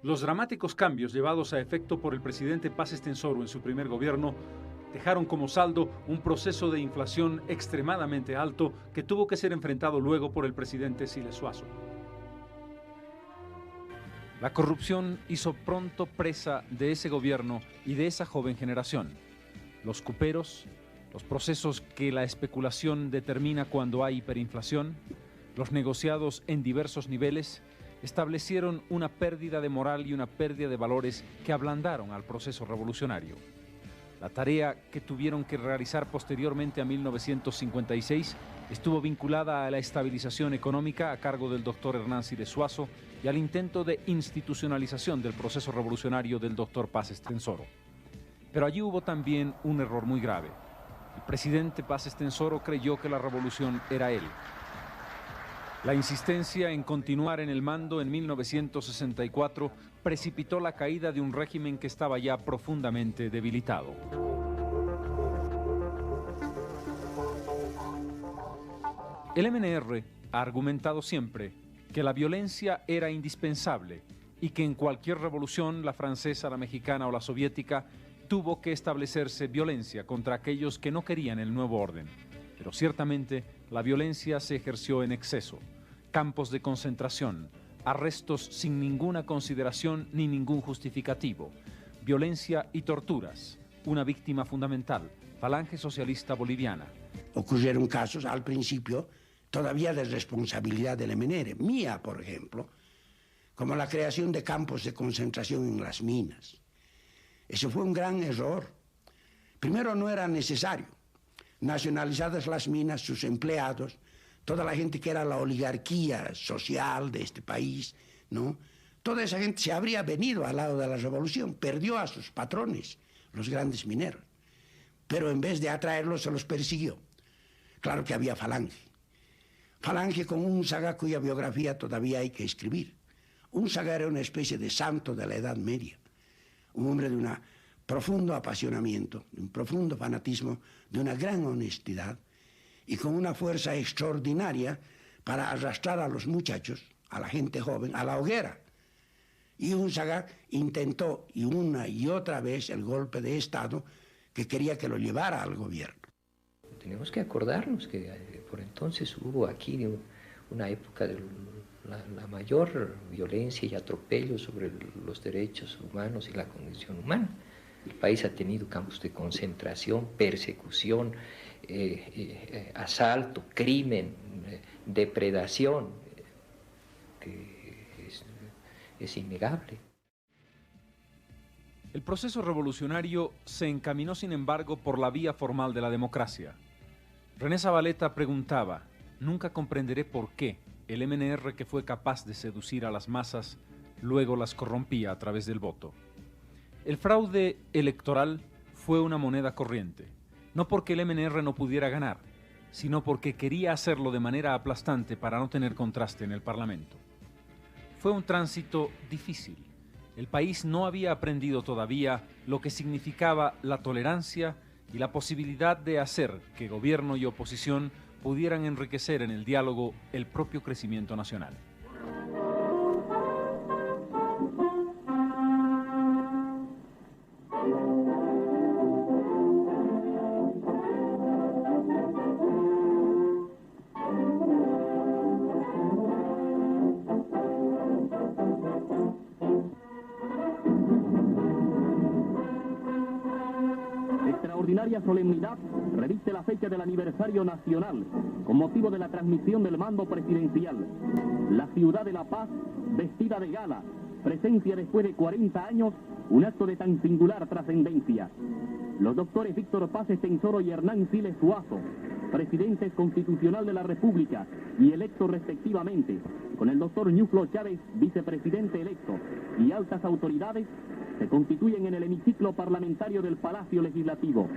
Los dramáticos cambios llevados a efecto por el presidente Paz Estenssoro en su primer gobierno dejaron como saldo un proceso de inflación extremadamente alto que tuvo que ser enfrentado luego por el presidente Siles Suazo. La corrupción hizo pronto presa de ese gobierno y de esa joven generación. Los cuperos, los procesos que la especulación determina cuando hay hiperinflación, los negociados en diversos niveles, establecieron una pérdida de moral y una pérdida de valores que ablandaron al proceso revolucionario. La tarea que tuvieron que realizar posteriormente a 1956 estuvo vinculada a la estabilización económica a cargo del doctor Hernán Siles Suazo y al intento de institucionalización del proceso revolucionario del doctor Paz Estenssoro. Pero allí hubo también un error muy grave. El presidente Paz Estenssoro creyó que la revolución era él. La insistencia en continuar en el mando en 1964 precipitó la caída de un régimen que estaba ya profundamente debilitado. El MNR ha argumentado siempre que la violencia era indispensable y que en cualquier revolución, la francesa, la mexicana o la soviética, tuvo que establecerse violencia contra aquellos que no querían el nuevo orden. Pero ciertamente la violencia se ejerció en exceso. Campos de concentración, arrestos sin ninguna consideración ni ningún justificativo, violencia y torturas. Una víctima fundamental, Falange Socialista Boliviana. Ocurrieron casos al principio todavía de responsabilidad del MNR, mía por ejemplo, como la creación de campos de concentración en las minas. Eso fue un gran error. Primero, no era necesario. Nacionalizadas las minas, sus empleados, toda la gente que era la oligarquía social de este país, ¿no? Toda esa gente se habría venido al lado de la revolución, perdió a sus patrones, los grandes mineros. Pero en vez de atraerlos, se los persiguió. Claro que había Falange. Falange con Unzaga, cuya biografía todavía hay que escribir. Unzaga era una especie de santo de la Edad Media, un hombre de un profundo apasionamiento, de un profundo fanatismo, de una gran honestidad y con una fuerza extraordinaria para arrastrar a los muchachos, a la gente joven, a la hoguera. Y Unzaga intentó y una y otra vez el golpe de Estado que quería que lo llevara al gobierno. Tenemos que acordarnos que por entonces hubo aquí una época de la mayor violencia y atropello sobre los derechos humanos y la condición humana. El país ha tenido campos de concentración, persecución, asalto, crimen, depredación, que es innegable. El proceso revolucionario se encaminó, sin embargo, por la vía formal de la democracia. René Zavaleta preguntaba: nunca comprenderé por qué el MNR, que fue capaz de seducir a las masas, luego las corrompía a través del voto. El fraude electoral fue una moneda corriente, no porque el MNR no pudiera ganar, sino porque quería hacerlo de manera aplastante para no tener contraste en el Parlamento. Fue un tránsito difícil. El país no había aprendido todavía lo que significaba la tolerancia y la posibilidad de hacer que gobierno y oposición pudieran enriquecer en el diálogo el propio crecimiento nacional. Extraordinaria solemnidad reviste la fecha del aniversario nacional con motivo de la transmisión del mando presidencial. La ciudad de La Paz, vestida de gala, presencia después de 40 años un acto de tan singular trascendencia. Los doctores Víctor Paz Estenssoro y Hernán Siles Suazo, presidentes constitucional de la República y electos respectivamente, con el doctor Ñuflo Chávez, vicepresidente electo, y altas autoridades, se constituyen en el hemiciclo parlamentario del Palacio Legislativo.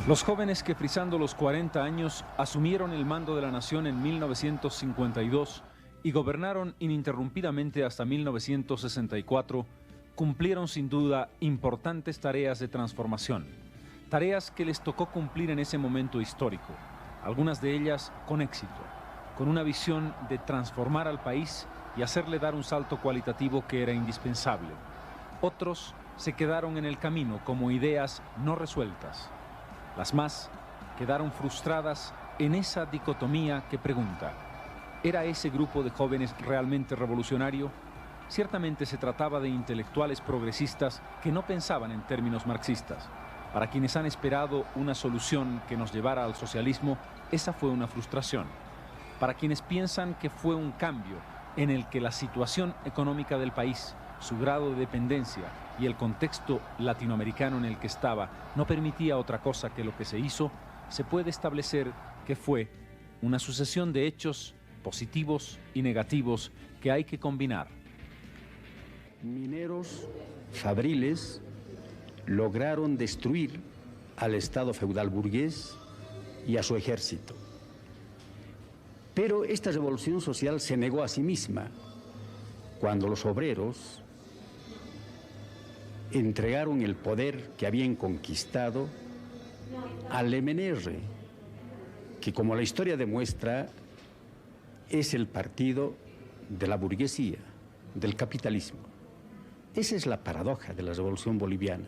Los jóvenes que, frisando los 40 años, asumieron el mando de la nación en 1952 y gobernaron ininterrumpidamente hasta 1964, cumplieron sin duda importantes tareas de transformación. Tareas que les tocó cumplir en ese momento histórico, algunas de ellas con éxito, con una visión de transformar al país y hacerle dar un salto cualitativo que era indispensable. Otros se quedaron en el camino como ideas no resueltas. Las más quedaron frustradas en esa dicotomía que pregunta: ¿era ese grupo de jóvenes realmente revolucionario? Ciertamente se trataba de intelectuales progresistas que no pensaban en términos marxistas. Para quienes han esperado una solución que nos llevara al socialismo, esa fue una frustración. Para quienes piensan que fue un cambio en el que la situación económica del país, su grado de dependencia y el contexto latinoamericano en el que estaba no permitía otra cosa que lo que se hizo, se puede establecer que fue una sucesión de hechos positivos y negativos que hay que combinar. Mineros fabriles lograron destruir al Estado feudal burgués y a su ejército. Pero esta revolución social se negó a sí misma cuando los obreros entregaron el poder que habían conquistado al MNR, que, como la historia demuestra, es el partido de la burguesía, del capitalismo. Esa es la paradoja de la revolución boliviana.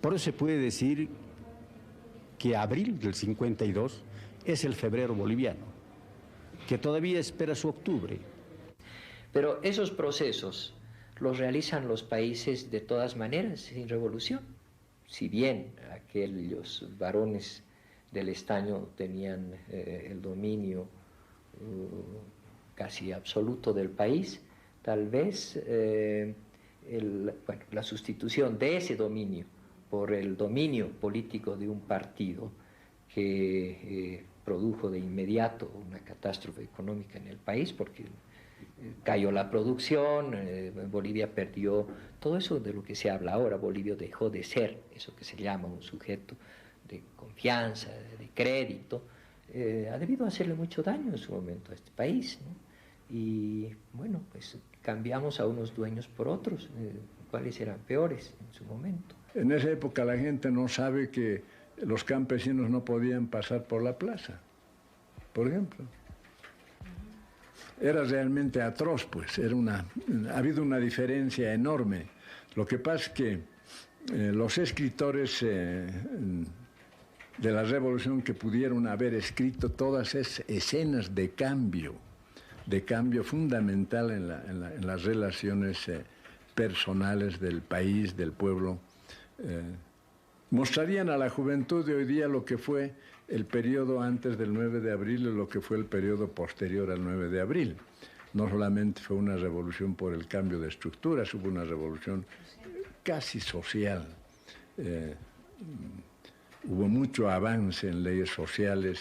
Por eso se puede decir que abril del 52 es el febrero boliviano, que todavía espera su octubre. Pero esos procesos los realizan los países de todas maneras, sin revolución. Si bien aquellos varones del estaño tenían el dominio casi absoluto del país, tal vez la sustitución de ese dominio por el dominio político de un partido que produjo de inmediato una catástrofe económica en el país, porque cayó la producción, Bolivia perdió todo eso de lo que se habla ahora. Bolivia dejó de ser eso que se llama un sujeto de confianza, de crédito. Ha debido hacerle mucho daño en su momento a este país, ¿no? Y bueno, pues cambiamos a unos dueños por otros, cuáles eran peores en su momento. En esa época la gente no sabe que los campesinos no podían pasar por la plaza, por ejemplo. Era realmente atroz, pues, ha habido una diferencia enorme. Lo que pasa es que los escritores de la revolución que pudieron haber escrito todas esas escenas de cambio fundamental en las relaciones personales del país, del pueblo, mostrarían a la juventud de hoy día lo que fue el periodo antes del 9 de abril y lo que fue el periodo posterior al 9 de abril. No solamente fue una revolución por el cambio de estructuras, hubo una revolución casi social. Hubo mucho avance en leyes sociales,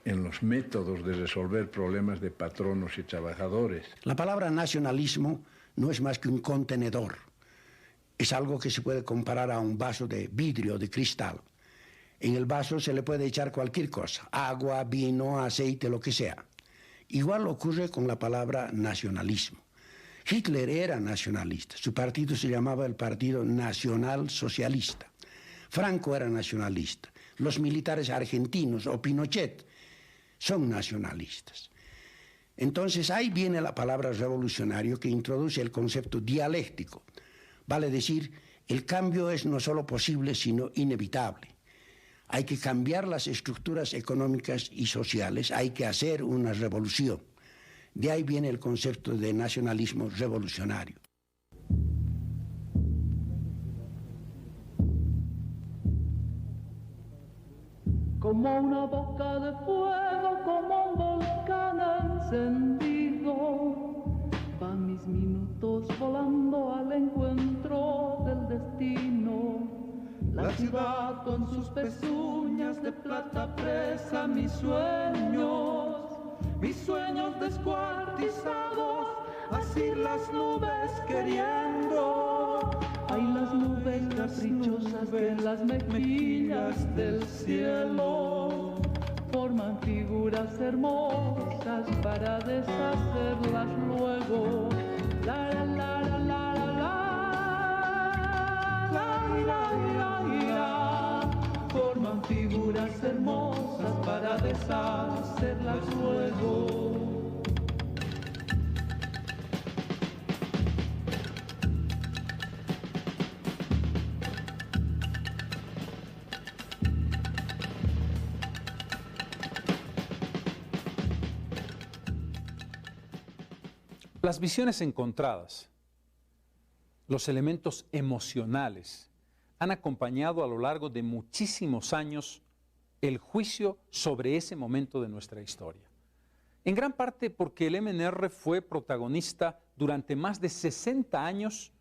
en los métodos de resolver problemas de patronos y trabajadores. La palabra nacionalismo no es más que un contenedor. Es algo que se puede comparar a un vaso de vidrio, de cristal. En el vaso se le puede echar cualquier cosa, agua, vino, aceite, lo que sea. Igual ocurre con la palabra nacionalismo. Hitler era nacionalista, su partido se llamaba el Partido Nacional Socialista. Franco era nacionalista, los militares argentinos o Pinochet son nacionalistas. Entonces ahí viene la palabra revolucionario que introduce el concepto dialéctico. Vale decir, el cambio es no solo posible, sino inevitable. Hay que cambiar las estructuras económicas y sociales, hay que hacer una revolución. De ahí viene el concepto de nacionalismo revolucionario. Como una boca de fuego, como un volcán encendido, van mis minutos volando al encuentro del destino. La ciudad con sus pezuñas de plata presa mis sueños descuartizados, así las nubes queriendo. Hay las nubes caprichosas que en las mejillas del cielo forman figuras hermosas para deshacerlas luego. La la la la la la la la la la la. forman figuras hermosas para deshacerlas luego. Las visiones encontradas, los elementos emocionales, han acompañado a lo largo de muchísimos años el juicio sobre ese momento de nuestra historia. En gran parte porque el MNR fue protagonista durante más de 60 años,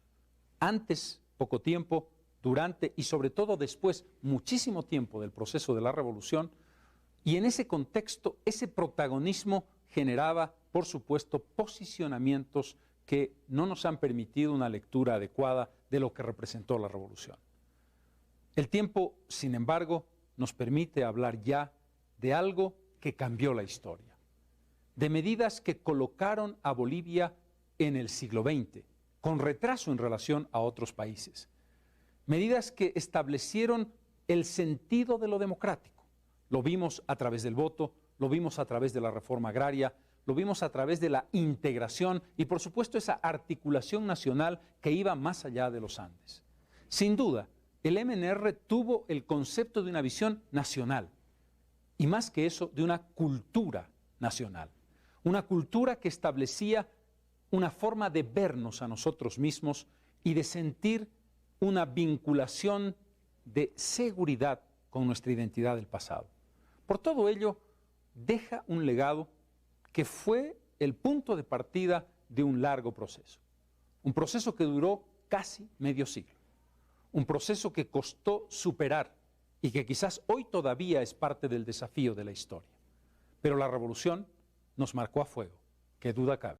antes, poco tiempo, durante y sobre todo después, muchísimo tiempo del proceso de la revolución, y en ese contexto, ese protagonismo generaba, por supuesto, posicionamientos que no nos han permitido una lectura adecuada de lo que representó la revolución. El tiempo, sin embargo, nos permite hablar ya de algo que cambió la historia, de medidas que colocaron a Bolivia en el siglo XX, con retraso en relación a otros países, medidas que establecieron el sentido de lo democrático. Lo vimos a través del voto, lo vimos a través de la reforma agraria, lo vimos a través de la integración y, por supuesto, esa articulación nacional que iba más allá de los Andes. Sin duda, el MNR tuvo el concepto de una visión nacional y, más que eso, de una cultura nacional. Una cultura que establecía una forma de vernos a nosotros mismos y de sentir una vinculación de seguridad con nuestra identidad del pasado. Por todo ello, deja un legado que fue el punto de partida de un largo proceso. Un proceso que duró casi medio siglo. Un proceso que costó superar y que quizás hoy todavía es parte del desafío de la historia. Pero la revolución nos marcó a fuego, qué duda cabe.